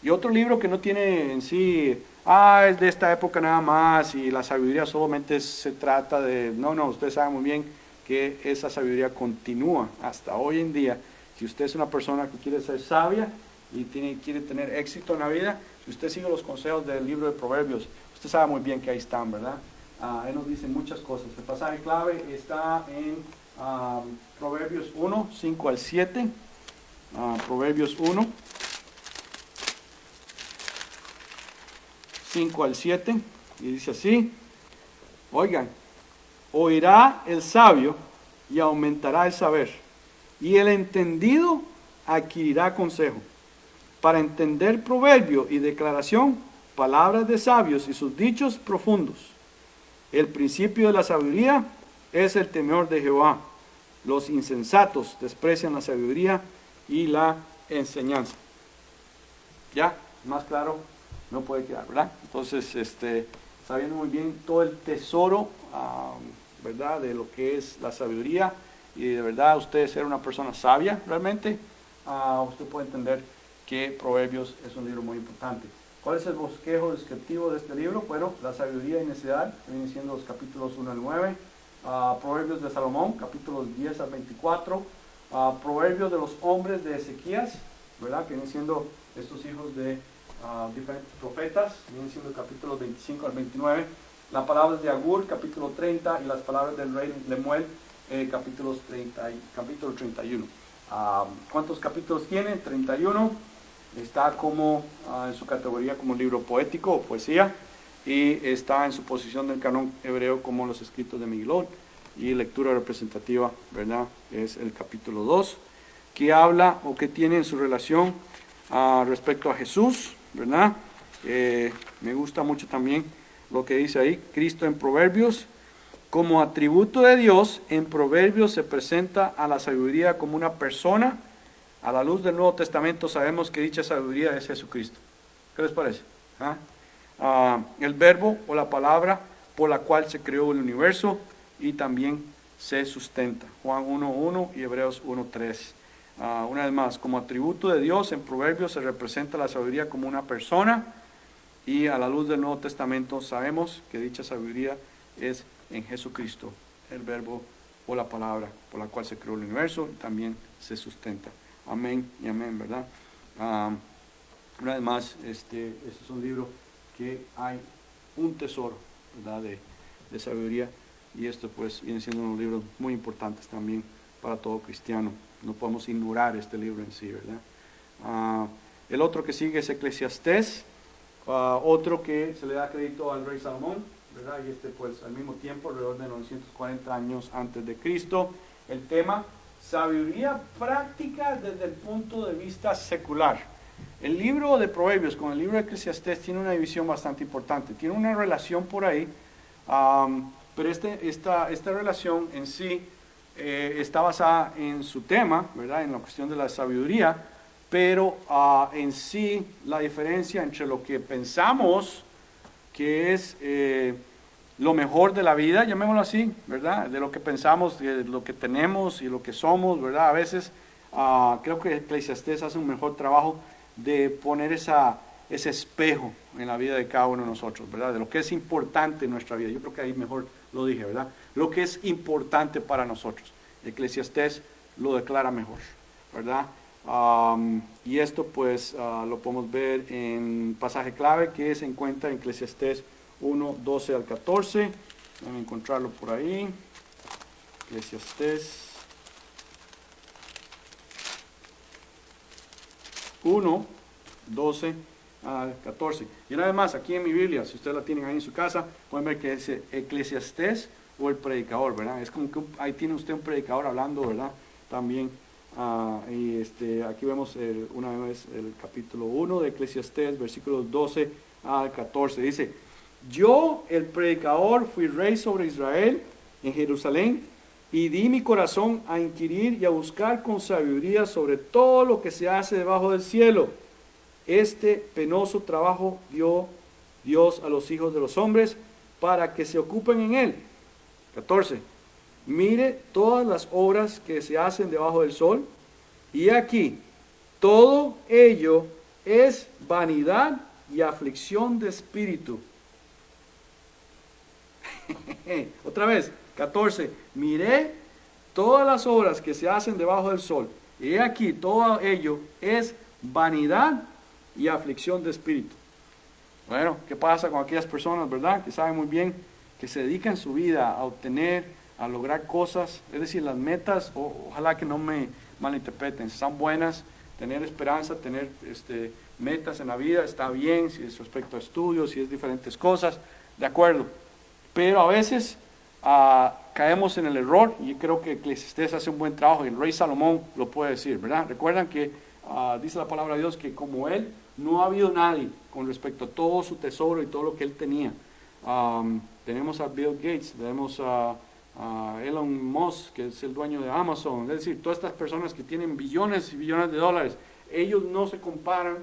Speaker 1: Y otro libro que no tiene en sí, es de esta época nada más y la sabiduría solamente se trata de, no, ustedes saben muy bien que esa sabiduría continúa hasta hoy en día. Si usted es una persona que quiere ser sabia y quiere tener éxito en la vida, si usted sigue los consejos del libro de Proverbios, usted sabe muy bien que ahí están, ¿verdad? Él nos dice muchas cosas. El pasaje clave está en Proverbios 1, 5 al 7. Proverbios 1. 5 al 7, y dice así: oigan, oirá el sabio y aumentará el saber, y el entendido adquirirá consejo. Para entender proverbio y declaración, palabras de sabios y sus dichos profundos. El principio de la sabiduría es el temor de Jehová. Los insensatos desprecian la sabiduría y la enseñanza. ¿Ya? ¿Más claro? No puede quedar, ¿verdad? Entonces, sabiendo muy bien todo el tesoro, ¿verdad?, de lo que es la sabiduría, y de verdad usted ser una persona sabia realmente, usted puede entender que Proverbios es un libro muy importante. ¿Cuál es el bosquejo descriptivo de este libro? Bueno, la sabiduría y necedad, que vienen siendo los capítulos 1 al 9, Proverbios de Salomón, capítulos 10 al 24, Proverbios de los hombres de Ezequías, ¿verdad?, que vienen siendo estos hijos de diferentes profetas, vienen siendo capítulos 25 al 29, las palabras de Agur, capítulo 30, y las palabras del rey Lemuel, capítulo 31. ¿Cuántos capítulos tiene? 31. Está como en su categoría como libro poético o poesía, y está en su posición del canon hebreo como los escritos de Megilot, y lectura representativa, ¿verdad?, es el capítulo 2, que habla o que tiene en su relación respecto a Jesús, ¿verdad? Me gusta mucho también lo que dice ahí, Cristo en Proverbios. Como atributo de Dios, en Proverbios se presenta a la sabiduría como una persona. A la luz del Nuevo Testamento sabemos que dicha sabiduría es Jesucristo. ¿Qué les parece? El verbo o la palabra por la cual se creó el universo y también se sustenta. Juan 1:1 y Hebreos 1:3. Una vez más, como atributo de Dios, en Proverbios se representa la sabiduría como una persona, y a la luz del Nuevo Testamento sabemos que dicha sabiduría es en Jesucristo, el verbo o la palabra por la cual se creó el universo y también se sustenta. Amén y amén, ¿verdad? Una vez más, este es un libro que hay un tesoro, ¿verdad?, de sabiduría, y esto pues viene siendo unos libros muy importantes también para todo cristiano. No podemos ignorar este libro en sí, ¿verdad? El otro que sigue es Eclesiastés, otro que se le da crédito al rey Salomón, ¿verdad? Y pues al mismo tiempo, alrededor de 940 años antes de Cristo. El tema, sabiduría práctica desde el punto de vista secular. El libro de Proverbios con el libro de Eclesiastés tiene una división bastante importante, tiene una relación por ahí, pero esta relación en sí está basada en su tema, ¿verdad?, en la cuestión de la sabiduría, pero en sí la diferencia entre lo que pensamos que es lo mejor de la vida, llamémoslo así, ¿verdad?, de lo que pensamos, de lo que tenemos y lo que somos, ¿verdad? A veces creo que Eclesiastés hace un mejor trabajo de poner ese espejo en la vida de cada uno de nosotros, ¿verdad?, de lo que es importante en nuestra vida. Yo creo que ahí mejor lo dije, ¿verdad?, lo que es importante para nosotros. Eclesiastés lo declara mejor, ¿verdad? Y esto pues lo podemos ver en pasaje clave que se encuentra en Eclesiastés 1, 12 al 14, Déjenme encontrarlo por ahí. Eclesiastés 1, 12 al 14. Y una vez más, aquí en mi Biblia, si ustedes la tienen ahí en su casa, pueden ver que dice Eclesiastés o el predicador, ¿verdad? Es como que ahí tiene usted un predicador hablando, ¿verdad? También. Y aquí vemos una vez el capítulo 1 de Eclesiastés, versículos 12 al 14. Dice, yo, el predicador, fui rey sobre Israel en Jerusalén y di mi corazón a inquirir y a buscar con sabiduría sobre todo lo que se hace debajo del cielo. Este penoso trabajo dio Dios a los hijos de los hombres para que se ocupen en él. 14. Mire todas las obras que se hacen debajo del sol, y aquí todo ello es vanidad y aflicción de espíritu. Otra vez, 14. Miré todas las obras que se hacen debajo del sol, y aquí todo ello es vanidad y aflicción de espíritu. Bueno, ¿qué pasa con aquellas personas, verdad? Que saben muy bien que se dedican su vida a obtener, a lograr cosas, es decir, las metas, ojalá que no me malinterpreten, están buenas, tener esperanza, tener metas en la vida, está bien, si es respecto a estudios, si es diferentes cosas, de acuerdo. Pero a veces caemos en el error, y yo creo que Eclesiastés hace un buen trabajo, y el rey Salomón lo puede decir, ¿verdad? Recuerdan que dice la palabra de Dios que como él, no ha habido nadie con respecto a todo su tesoro y todo lo que él tenía. Tenemos a Bill Gates, tenemos a Elon Musk, que es el dueño de Amazon, es decir, todas estas personas que tienen billones y billones de dólares, ellos no se comparan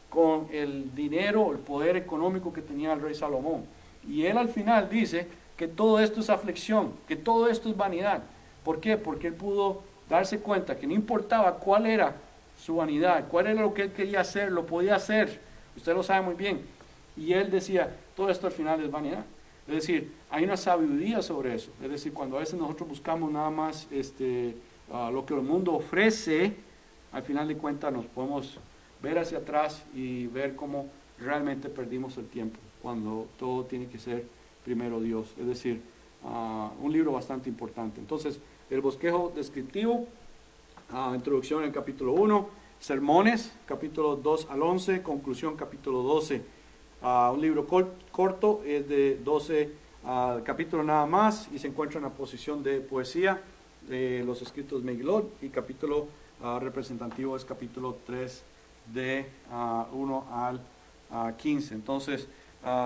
Speaker 1: con el dinero, el poder económico que tenía el rey Salomón. Y él al final dice que todo esto es aflicción, que todo esto es vanidad. ¿Por qué? Porque él pudo darse cuenta que no importaba cuál era su vanidad, cuál era lo que él quería hacer, lo podía hacer, usted lo sabe muy bien. Y él decía, todo esto al final es vanidad. Es decir, hay una sabiduría sobre eso. Es decir, cuando a veces nosotros buscamos nada más lo que el mundo ofrece, al final de cuentas nos podemos ver hacia atrás y ver cómo realmente perdimos el tiempo, cuando todo tiene que ser primero Dios. Es decir, un libro bastante importante. Entonces, el bosquejo descriptivo, introducción en el capítulo 1, sermones, capítulo 2 al 11, conclusión, capítulo 12. Un libro corto, es de 12 capítulos nada más, y se encuentra en la posición de poesía de los escritos de Megilot, y capítulo representativo es capítulo 3 de 1 al 15. Entonces,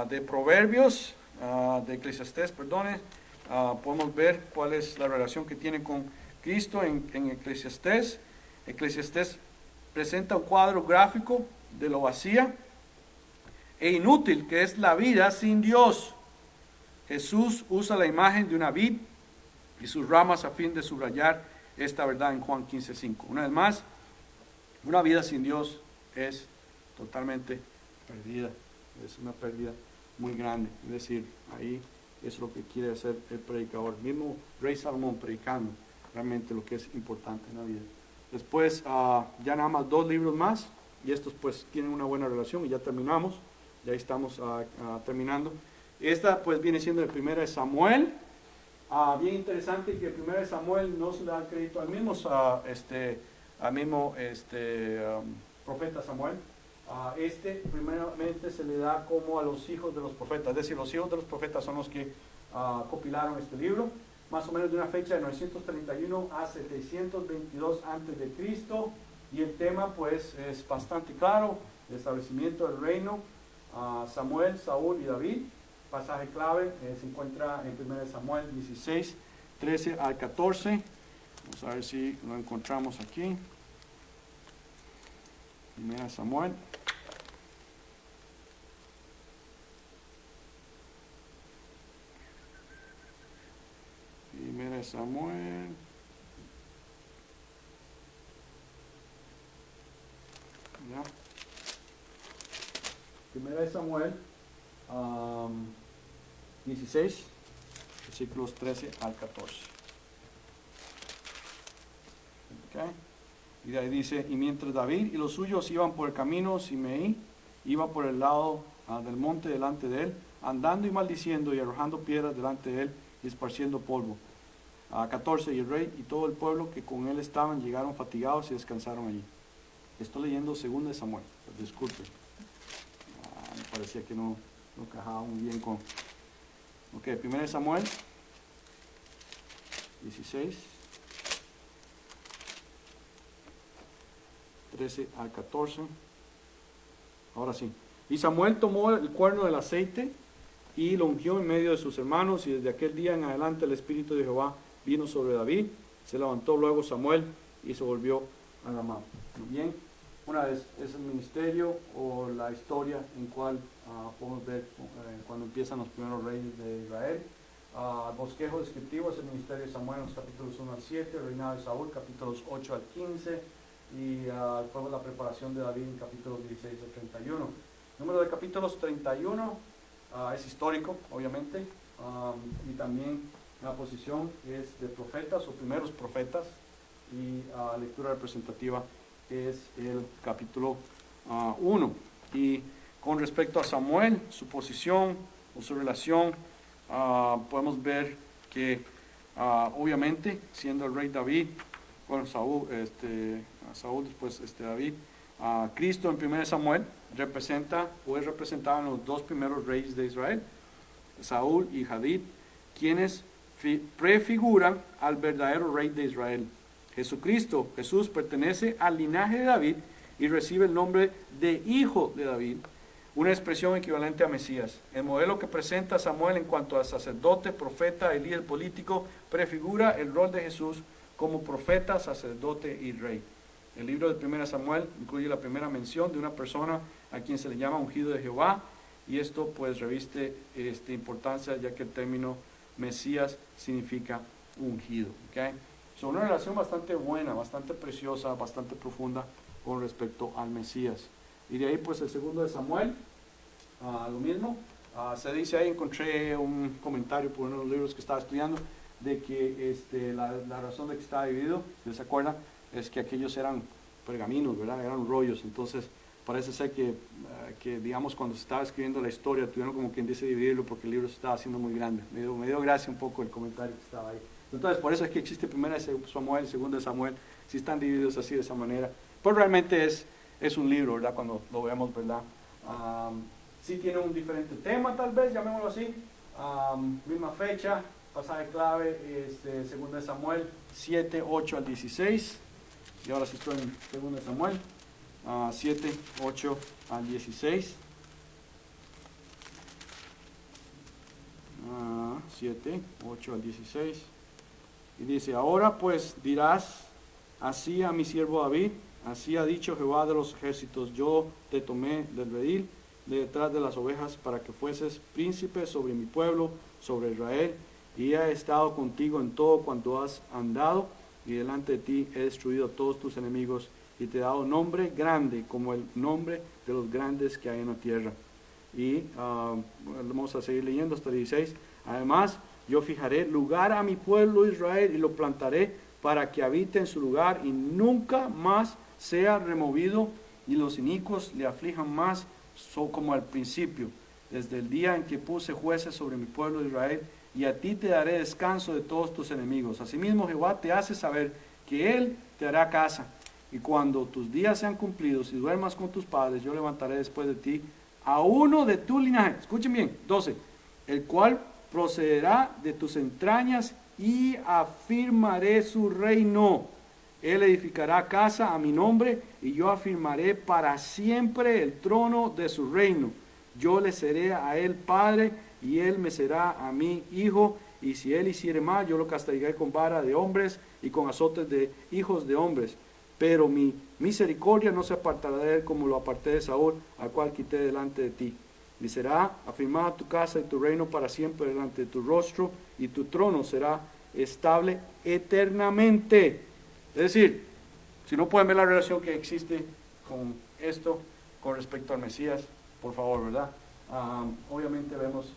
Speaker 1: de Proverbios, de Eclesiastés, podemos ver cuál es la relación que tiene con Cristo en Eclesiastés. Eclesiastés presenta un cuadro gráfico de lo vacía e inútil que es la vida sin Dios. Jesús usa la imagen de una vid y sus ramas a fin de subrayar esta verdad en Juan 15:5. Una vez más, una vida sin Dios es totalmente perdida, es una pérdida muy grande. Es decir, ahí es lo que quiere hacer el predicador, mismo rey Salomón predicando realmente lo que es importante en la vida. Después, ya nada más 2 libros más, y estos pues tienen una buena relación, y ya terminamos. Ya estamos terminando. Esta pues viene siendo el primero de Samuel. Bien interesante que el primero de Samuel no se le da crédito al mismo, profeta Samuel. Primeramente se le da como a los hijos de los profetas. Es decir, los hijos de los profetas son los que compilaron este libro. Más o menos de una fecha de 931 a 722 antes de Cristo. Y el tema pues es bastante claro: el establecimiento del reino. Samuel, Saúl y David. Pasaje clave se encuentra en 1 Samuel 16, 13 al 14. Vamos a ver si lo encontramos aquí. 1 Samuel. Primera Samuel. Ya. Primera de Samuel 16, versículos 13 al 14. Okay. Y de ahí dice, y mientras David y los suyos iban por el camino, Simei iba por el lado del monte delante de él,
Speaker 2: andando y maldiciendo y arrojando piedras delante de él y esparciendo polvo. 14, y el rey y todo el pueblo que con él estaban llegaron fatigados y descansaron allí. Estoy leyendo 2 de Samuel, disculpe. Me parecía que no encajaba muy bien con... Ok, 1 de Samuel 16, 13 al 14. Ahora sí. Y Samuel tomó el cuerno del aceite y lo ungió en medio de sus hermanos, y desde aquel día en adelante el Espíritu de Jehová vino sobre David. Se levantó luego Samuel y se volvió a Ramá. Bien, una vez es el ministerio o la historia en cual podemos ver cuando empiezan los primeros reyes de Israel. Bosquejo descriptivo es el ministerio de Samuel en los capítulos 1 al 7, el reinado de Saúl capítulos 8 al 15 y luego la preparación de David en capítulos 16 al 31. Número de capítulos 31 es histórico, obviamente, y también la posición es de profetas o primeros profetas, y lectura representativa es el capítulo 1. Y con respecto a Samuel, su posición o su relación, podemos ver que obviamente siendo el rey David, bueno, Saúl después David, Cristo en 1 Samuel representa o es representado en los 2 primeros reyes de Israel, Saúl y David, quienes prefiguran al verdadero rey de Israel. Jesús pertenece al linaje de David y recibe el nombre de hijo de David, una expresión equivalente a Mesías. El modelo que presenta Samuel en cuanto a sacerdote, profeta y líder político prefigura el rol de Jesús como profeta, sacerdote y rey. El libro de 1 Samuel incluye la primera mención de una persona a quien se le llama ungido de Jehová, y esto pues reviste importancia, ya que el término Mesías significa ungido. ¿Okay? So, una relación bastante buena, bastante preciosa, bastante profunda con respecto al Mesías. Y de ahí pues el 2 de Samuel, lo mismo. Se dice ahí, encontré un comentario por uno de los libros que estaba estudiando, de que la razón de que estaba dividido, si se acuerdan, es que aquellos eran pergaminos, ¿verdad? Eran rollos. Entonces parece ser que digamos, cuando se estaba escribiendo la historia, tuvieron como quien dice dividirlo porque el libro se estaba haciendo muy grande. Me dio gracia un poco el comentario que estaba ahí. Entonces por eso es que existe 1 de Samuel y 2 de Samuel, si están divididos así de esa manera. Pero realmente es un libro, ¿verdad? Cuando lo vemos, ¿verdad? Sí tiene un diferente tema, tal vez, llamémoslo así. Misma fecha, pasaje clave, 2 de Samuel 7, 8 al 16. Y ahora sí estoy en 2 de Samuel 7, 8 al 16. 7, 8 al 16. Y dice: ahora pues dirás así a mi siervo David: así ha dicho Jehová de los ejércitos, yo te tomé del redil, de detrás de las ovejas, para que fueses príncipe sobre mi pueblo, sobre Israel, y he estado contigo en todo cuanto has andado, y delante de ti he destruido a todos tus enemigos, y te he dado nombre grande, como el nombre de los grandes que hay en la tierra. Y vamos a seguir leyendo hasta el 16. Además, yo fijaré lugar a mi pueblo Israel, y lo plantaré para que habite en su lugar, y nunca más sea removido, y los inicuos le aflijan más, como al principio, desde el día en que puse jueces sobre mi pueblo Israel, y a ti te daré descanso de todos tus enemigos. Asimismo Jehová te hace saber que Él te hará casa, y cuando tus días sean cumplidos y duermas con tus padres, yo levantaré después de ti a uno de tu linaje, escuchen bien, 12, el cual procederá de tus entrañas, y afirmaré su reino. Él edificará casa a mi nombre, y yo afirmaré para siempre el trono de su reino. Yo le seré a él padre, y él me será a mí hijo, y si él hiciere mal, yo lo castigaré con vara de hombres y con azotes de hijos de hombres. Pero mi misericordia no se apartará de él como lo aparté de Saúl, al cual quité delante de ti. Y será afirmada tu casa y tu reino para siempre delante de tu rostro, y tu trono será estable eternamente. Es decir, si no pueden ver la relación que existe con esto, con respecto al Mesías, por favor, ¿verdad? Obviamente vemos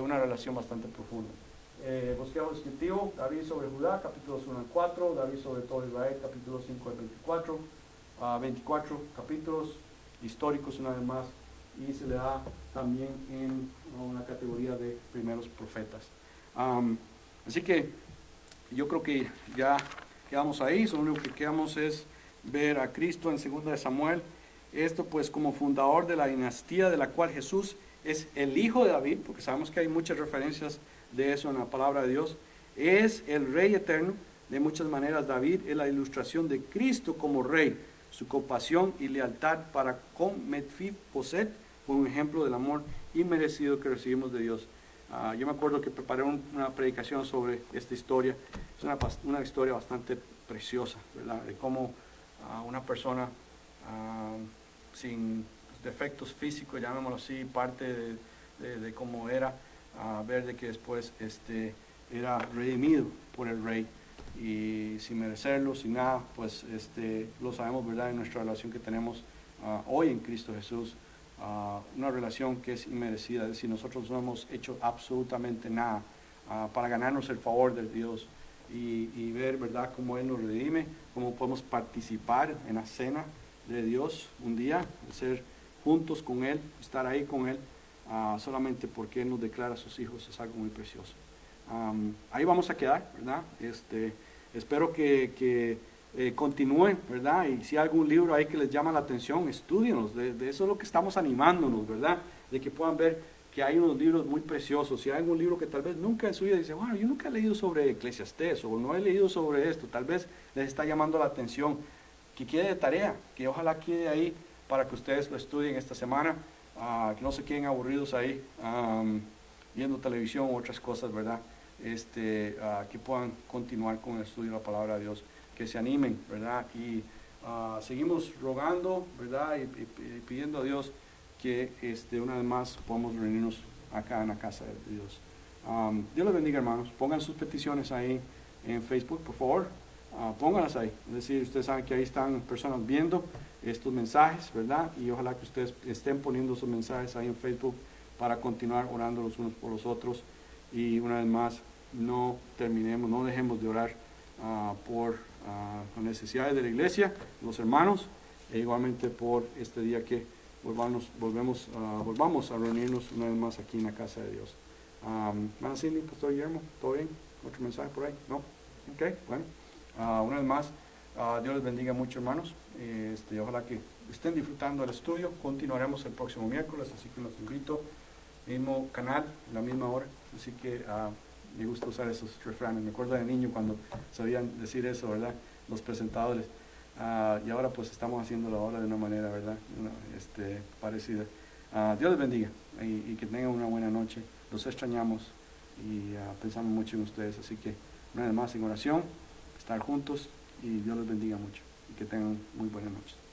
Speaker 2: una relación bastante profunda. Bosquejo descriptivo: David sobre Judá, capítulos 1 al 4, David sobre todo Israel, capítulos 5 al 24, 24 capítulos históricos una vez más, y se le da también en una categoría de primeros profetas. Así que yo creo que ya quedamos ahí, lo único que quedamos es ver a Cristo en 2 de Samuel, esto pues como fundador de la dinastía de la cual Jesús es el hijo de David, porque sabemos que hay muchas referencias de eso en la palabra de Dios, es el rey eterno. De muchas maneras David es la ilustración de Cristo como rey, su compasión y lealtad para con Mefiboset fue un ejemplo del amor inmerecido que recibimos de Dios. Yo me acuerdo que preparé una predicación sobre esta historia. Es una historia bastante preciosa, ¿verdad? De cómo una persona sin defectos físicos, llamémoslo así, parte de cómo era, ver de que después era redimido por el rey y sin merecerlo, sin nada, pues lo sabemos, ¿verdad? En nuestra relación que tenemos hoy en Cristo Jesús, una relación que es inmerecida, es decir, nosotros no hemos hecho absolutamente nada para ganarnos el favor de Dios y ver, ¿verdad?, cómo Él nos redime, cómo podemos participar en la cena de Dios un día, ser juntos con Él, estar ahí con Él, solamente porque Él nos declara a sus hijos, es algo muy precioso. Ahí vamos a quedar, ¿verdad? Espero que continúen, ¿verdad? Y si hay algún libro ahí que les llama la atención, estúdienlos, de eso es lo que estamos animándonos, ¿verdad? De que puedan ver que hay unos libros muy preciosos. Si hay algún libro que tal vez nunca en su vida dice, bueno, yo nunca he leído sobre Eclesiastés o no he leído sobre esto, tal vez les está llamando la atención, que quede de tarea, que ojalá quede ahí para que ustedes lo estudien esta semana, que no se queden aburridos ahí viendo televisión u otras cosas, ¿verdad? Que puedan continuar con el estudio de la palabra de Dios, que se animen, ¿verdad? Y seguimos rogando, ¿verdad? Y pidiendo a Dios que una vez más podamos reunirnos acá en la casa de Dios. Dios les bendiga, hermanos. Pongan sus peticiones ahí en Facebook, por favor. Pónganlas ahí. Es decir, ustedes saben que ahí están personas viendo estos mensajes, ¿verdad? Y ojalá que ustedes estén poniendo sus mensajes ahí en Facebook para continuar orando los unos por los otros. Y una vez más, no dejemos de orar por las necesidades de la iglesia, los hermanos, e igualmente por este día que volvamos a reunirnos una vez más aquí en la casa de Dios. Hermana Cindy, Pastor Guillermo, ¿todo bien? ¿Otro mensaje por ahí? ¿No? Ok, bueno. Una vez más, Dios les bendiga mucho, hermanos. Ojalá que estén disfrutando del estudio. Continuaremos el próximo miércoles, así que los invito. Mismo canal, la misma hora. Así que me gusta usar esos refranes. Me acuerdo de niño cuando sabían decir eso, ¿verdad? Los presentadores. Y ahora pues estamos haciéndolo ahora de una manera, ¿verdad? Parecida. Dios les bendiga y que tengan una buena noche. Los extrañamos y pensamos mucho en ustedes. Así que una vez más en oración, estar juntos y Dios les bendiga mucho y que tengan muy buenas noches.